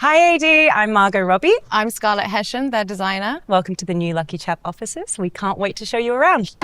Hi AD, I'm Margot Robbie. I'm Scarlett Hessian, their designer. Welcome to the new LuckyChap offices. We can't wait to show you around.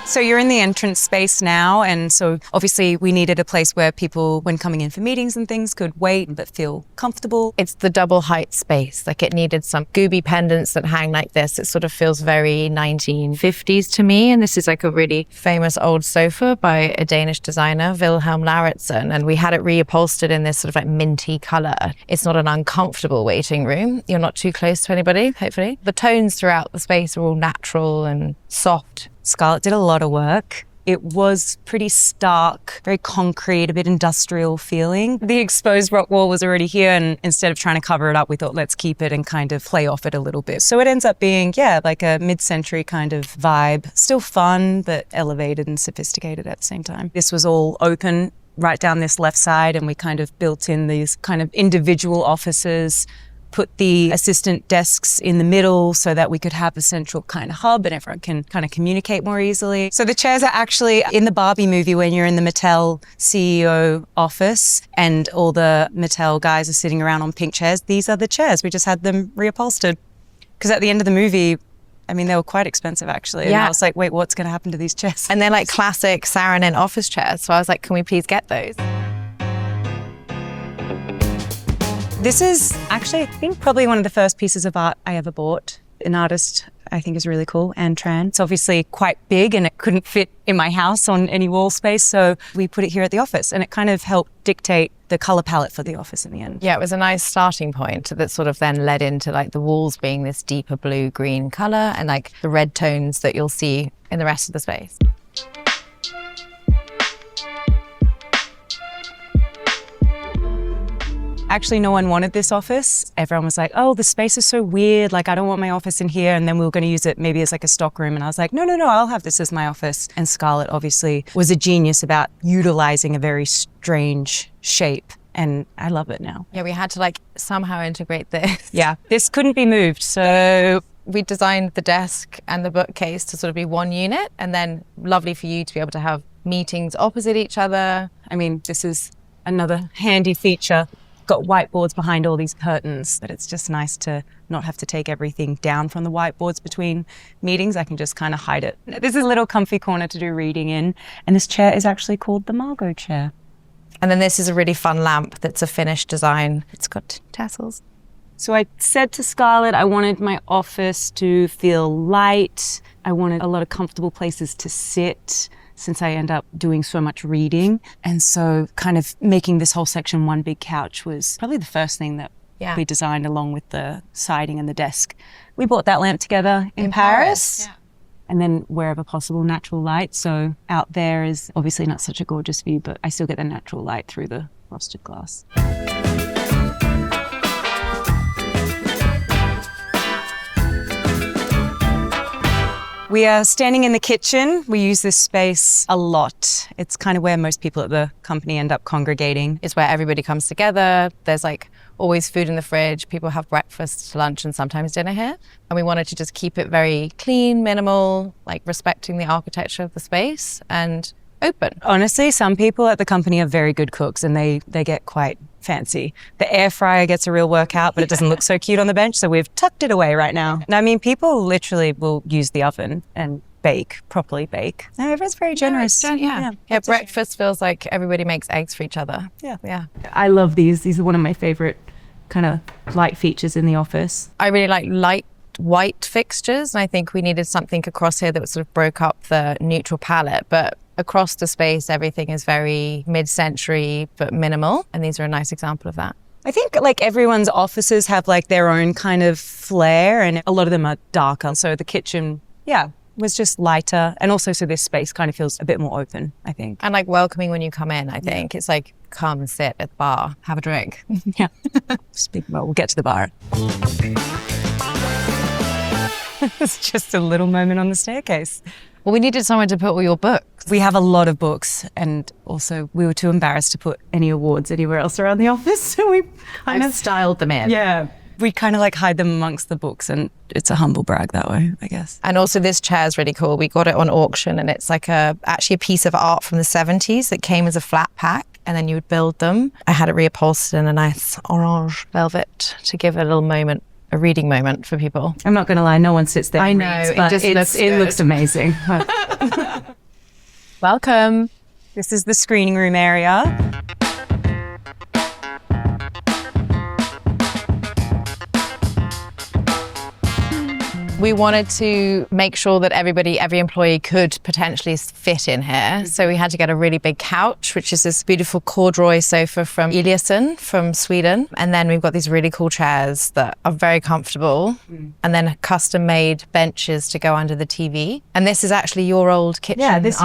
So you're in the entrance space now, and so obviously we needed a place where people, when coming in for meetings and things, could wait but feel comfortable. It's the double height space. Like, it needed some gooby pendants that hang like this. It sort of feels very 1950s to me. And this is like a really famous old sofa by a Danish designer, Wilhelm Lauritzen. And we had it reupholstered in this sort of like minty color. It's not an uncomfortable waiting room. You're not too close to anybody, hopefully. The tones throughout the space are all natural and soft. Scarlett did a lot of work. It was pretty stark, very concrete, a bit industrial feeling. The exposed rock wall was already here, and instead of trying to cover it up, we thought, let's keep it and kind of play off it a little bit. So it ends up being, like a mid-century kind of vibe. Still fun, but elevated and sophisticated at the same time. This was all open right down this left side, and we kind of built in these kind of individual offices, put the assistant desks in the middle so that we could have a central kind of hub and everyone can kind of communicate more easily. So the chairs are actually in the Barbie movie when you're in the Mattel CEO office and all the Mattel guys are sitting around on pink chairs. These are the chairs. We just had them reupholstered. Because at the end of the movie, I mean, they were quite expensive actually. And I was like, wait, what's going to happen to these chairs? And they're like classic Saarinen office chairs. So I was like, can we please get those? This is actually, I think, probably one of the first pieces of art I ever bought. An artist I think is really cool, Anne Tran. It's obviously quite big and it couldn't fit in my house on any wall space, so we put it here at the office, and it kind of helped dictate the color palette for the office in the end. Yeah, it was a nice starting point that sort of then led into like the walls being this deeper blue-green color and like the red tones that you'll see in the rest of the space. Actually, no one wanted this office. Everyone was like, oh, the space is so weird. Like, I don't want my office in here. And then we were going to use it maybe as like a stock room. And I was like, no, I'll have this as my office. And Scarlett obviously was a genius about utilizing a very strange shape. And I love it now. Yeah, we had to like somehow integrate this. Yeah, this couldn't be moved. So we designed the desk and the bookcase to sort of be one unit. And then lovely for you to be able to have meetings opposite each other. I mean, this is another handy feature. Got whiteboards behind all these curtains, but it's just nice to not have to take everything down from the whiteboards between meetings. I can just kind of hide it. This is a little comfy corner to do reading in, and this chair is actually called the Margot chair. And then this is a really fun lamp that's a finished design. It's got tassels. So I said to Scarlett, I wanted my office to feel light. I wanted a lot of comfortable places to sit, since I end up doing so much reading. And so kind of making this whole section one big couch was probably the first thing that we designed, along with the siding and the desk. We bought that lamp together in Paris. Yeah. And then wherever possible, natural light. So out there is obviously not such a gorgeous view, but I still get the natural light through the frosted glass. We are standing in the kitchen. We use this space a lot. It's kind of where most people at the company end up congregating. It's where everybody comes together. There's like always food in the fridge. People have breakfast, lunch, and sometimes dinner here. And we wanted to just keep it very clean, minimal, like respecting the architecture of the space and open. Honestly, some people at the company are very good cooks and they get quite fancy. The air fryer gets a real workout, but it doesn't look so cute on the bench, so we've tucked it away right now. And I mean, people literally will use the oven and properly bake. No, everyone's very generous. Yeah, breakfast feels like everybody makes eggs for each other. Yeah. I love these. These are one of my favorite kind of light features in the office. I really like light white fixtures, and I think we needed something across here that sort of broke up the neutral palette, but across the space, everything is very mid-century but minimal, and these are a nice example of that. I think like everyone's offices have like their own kind of flair, and a lot of them are darker. So the kitchen, was just lighter, and also so this space kind of feels a bit more open, I think. And like welcoming when you come in, I think. It's like, come and sit at the bar, have a drink. Yeah. Speaking about, we'll get to the bar. It's just a little moment on the staircase. Well, we needed somewhere to put all your books. We have a lot of books, and also we were too embarrassed to put any awards anywhere else around the office, so we I've styled them in. Yeah. we kind of like hide them amongst the books, and it's a humble brag that way, I guess. And also this chair is really cool. We got it on auction, and it's like actually a piece of art from the 70s that came as a flat pack, and then you would build them. I had it reupholstered in a nice orange velvet to give a little moment, a reading moment for people. I'm not going to lie, no one sits there. I know, reads, but it looks amazing. Welcome. This is the screening room area. We wanted to make sure that every employee could potentially fit in here. So we had to get a really big couch, which is this beautiful corduroy sofa from Eliasson from Sweden. And then we've got these really cool chairs that are very comfortable. And then custom made benches to go under the TV. And this is actually your old kitchen island.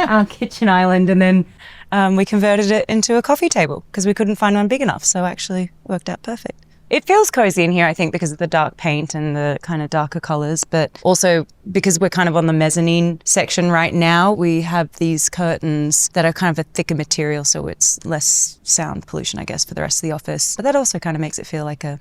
Our kitchen island. And then we converted it into a coffee table because we couldn't find one big enough. So actually worked out perfect. It feels cozy in here, I think, because of the dark paint and the kind of darker colors, but also because we're kind of on the mezzanine section right now, we have these curtains that are kind of a thicker material, so it's less sound pollution, I guess, for the rest of the office. But that also kind of makes it feel like a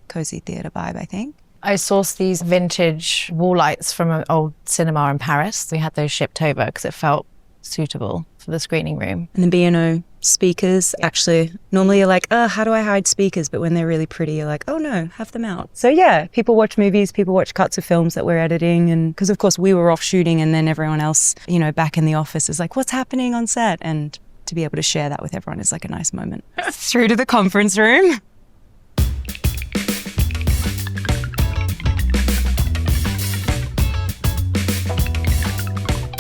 cozy theatre vibe, I think. I sourced these vintage wall lights from an old cinema in Paris. We had those shipped over because it felt suitable for the screening room. And the B&O speakers, actually, normally you're like, how do I hide speakers? But when they're really pretty, you're like, oh no, have them out. So yeah, people watch movies, people watch cuts of films that we're editing. And because of course we were off shooting and then everyone else, back in the office is like, what's happening on set? And to be able to share that with everyone is like a nice moment. Through to the conference room.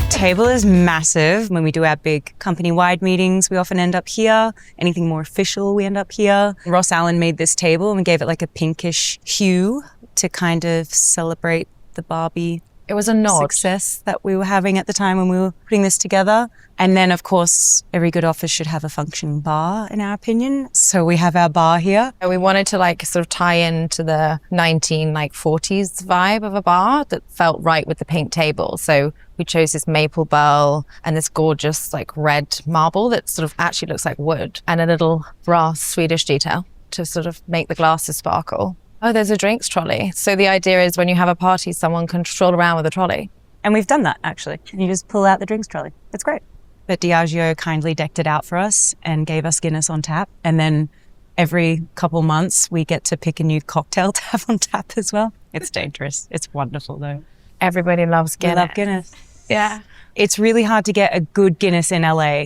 Table is massive. When we do our big company-wide meetings, we often end up here. Anything more official, we end up here. Ross Allen made this table and we gave it like a pinkish hue to kind of celebrate the Barbie It was a nod. Success that we were having at the time when we were putting this together. And then, of course, every good office should have a functioning bar, in our opinion. So we have our bar here. We wanted to sort of tie into the 40s vibe of a bar that felt right with the pink table. So we chose this maple burl and this gorgeous red marble that sort of actually looks like wood, and a little brass Swedish detail to sort of make the glasses sparkle. Oh, there's a drinks trolley. So the idea is when you have a party, someone can stroll around with a trolley. And we've done that, actually. You just pull out the drinks trolley. It's great. But Diageo kindly decked it out for us and gave us Guinness on tap. And then every couple months, we get to pick a new cocktail to have on tap as well. It's dangerous. It's wonderful, though. Everybody loves Guinness. We love Guinness. Yeah. It's really hard to get a good Guinness in LA.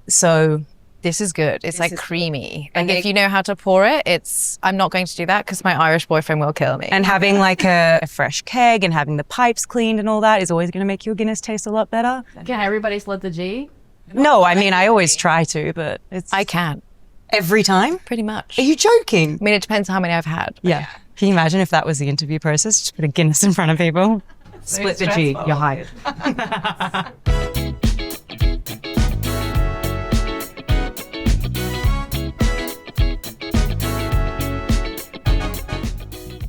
So this is good. It's creamy. And if you know how to pour it, I'm not going to do that because my Irish boyfriend will kill me. And having a fresh keg and having the pipes cleaned and all that is always going to make your Guinness taste a lot better. Can everybody split the G? No, I mean, I always try to, but I can. Every time? Pretty much. Are you joking? I mean, it depends how many I've had. Yeah. Can you imagine if that was the interview process? Just put a Guinness in front of people. Split the G, you're hired.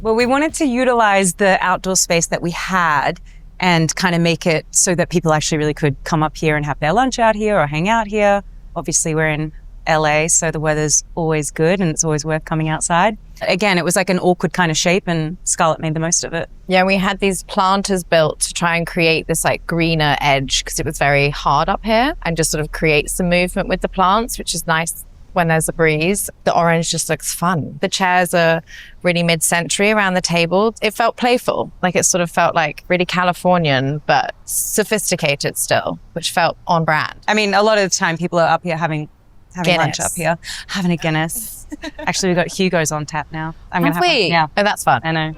Well, we wanted to utilize the outdoor space that we had and kind of make it so that people actually really could come up here and have their lunch out here or hang out here. Obviously, we're in LA, so the weather's always good and it's always worth coming outside. Again, it was an awkward kind of shape and Scarlett made the most of it. Yeah, we had these planters built to try and create this greener edge because it was very hard up here, and just sort of create some movement with the plants, which is nice when there's a breeze. The orange just looks fun. The chairs are really mid-century around the table. It felt playful, it sort of felt really Californian, but sophisticated still, which felt on brand. I mean, a lot of the time people are up here having Guinness. Lunch up here, having a Guinness. Actually, we've got Hugo's on tap now. Have we? Yeah. Oh, that's fun. I know.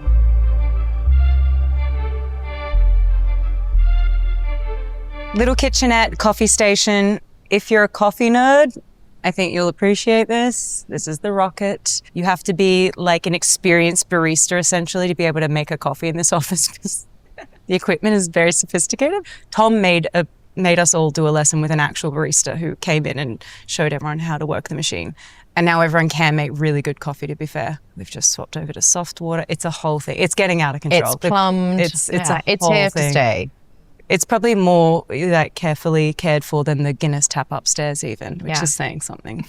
Little kitchenette, coffee station. If you're a coffee nerd, I think you'll appreciate this. This is the rocket. You have to be an experienced barista, essentially, to be able to make a coffee in this office because the equipment is very sophisticated. Tom made us all do a lesson with an actual barista who came in and showed everyone how to work the machine. And now everyone can make really good coffee, to be fair. We've just swapped over to soft water. It's a whole thing. It's getting out of control. It's plumbed. It's here to stay. It's probably more like carefully cared for than the Guinness tap upstairs even, which is saying something.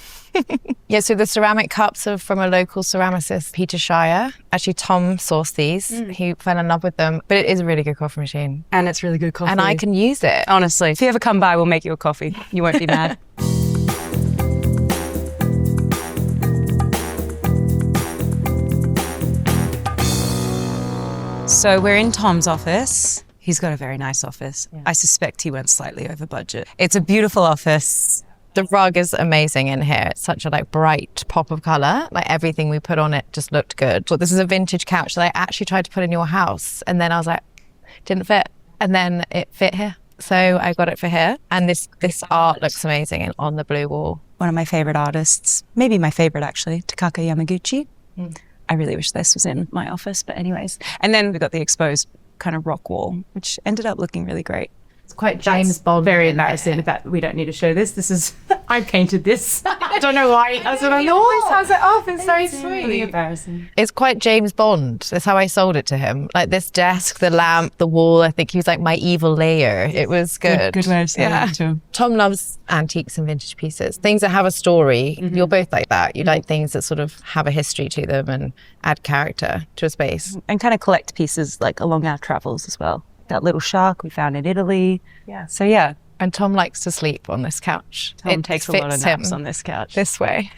Yeah, so the ceramic cups are from a local ceramicist, Peter Shire. Actually, Tom sourced these. He fell in love with them, but it is a really good coffee machine. And it's really good coffee. And I can use it. Honestly, if you ever come by, we'll make you a coffee. You won't be mad. So we're in Tom's office. He's got a very nice office. I suspect he went slightly over budget. It's a beautiful office. The rug is amazing in here. It's such a like bright pop of color. Like everything we put on it just looked good. But this is a vintage couch that I actually tried to put in your house. And then I was like, didn't fit. And then it fit here. So I got it for here. And this art looks amazing on the blue wall. One of my favorite artists, maybe my favorite actually, Takaka Yamaguchi. I really wish this was in my office, but anyways. And then we got the exposed kind of rock wall, which ended up looking really great. It's quite James Bond. Very embarrassing that we don't need to show this. This is, I painted this. I don't know why. I was like, he always has it up. It's so sweet. Really embarrassing. It's quite James Bond. That's how I sold it to him. Like this desk, the lamp, the wall. I think he was like my evil layer. It was good. Good way of saying it to him. Tom loves antiques and vintage pieces. Things that have a story. You're both like that. You like things that sort of have a history to them and add character to a space. And kind of collect pieces like along our travels as well. That little shark we found in Italy. Yeah. So yeah. And Tom likes to sleep on this couch. Tom takes a lot of naps on this couch. This way.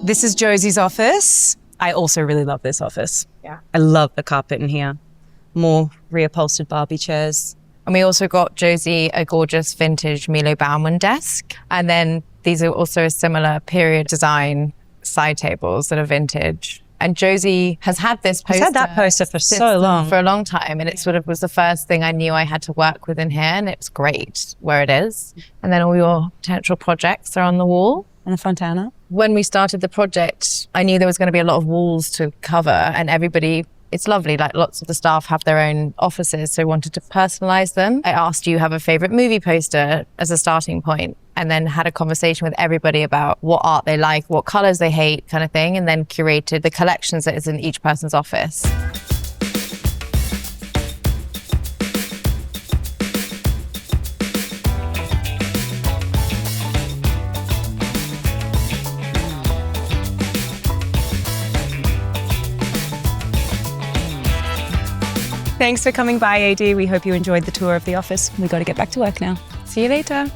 This is Josie's office. I also really love this office. Yeah. I love the carpet in here. More reupholstered Barbie chairs. And we also got Josie a gorgeous vintage Milo Baumann desk. And then these are also a similar period design side tables that are vintage. And Josie has had this poster. She's had that poster for so long. For a long time. And it sort of was the first thing I knew I had to work with in here. And it's great where it is. And then all your potential projects are on the wall. And a Fontana. When we started the project, I knew there was going to be a lot of walls to cover, and everybody, it's lovely, like lots of the staff have their own offices, so I wanted to personalize them. I asked, do you have a favorite movie poster as a starting point? And then had a conversation with everybody about what art they like, what colors they hate, kind of thing, and then curated the collections that is in each person's office. Thanks for coming by, AD. We hope you enjoyed the tour of the office. We got to get back to work now. See you later.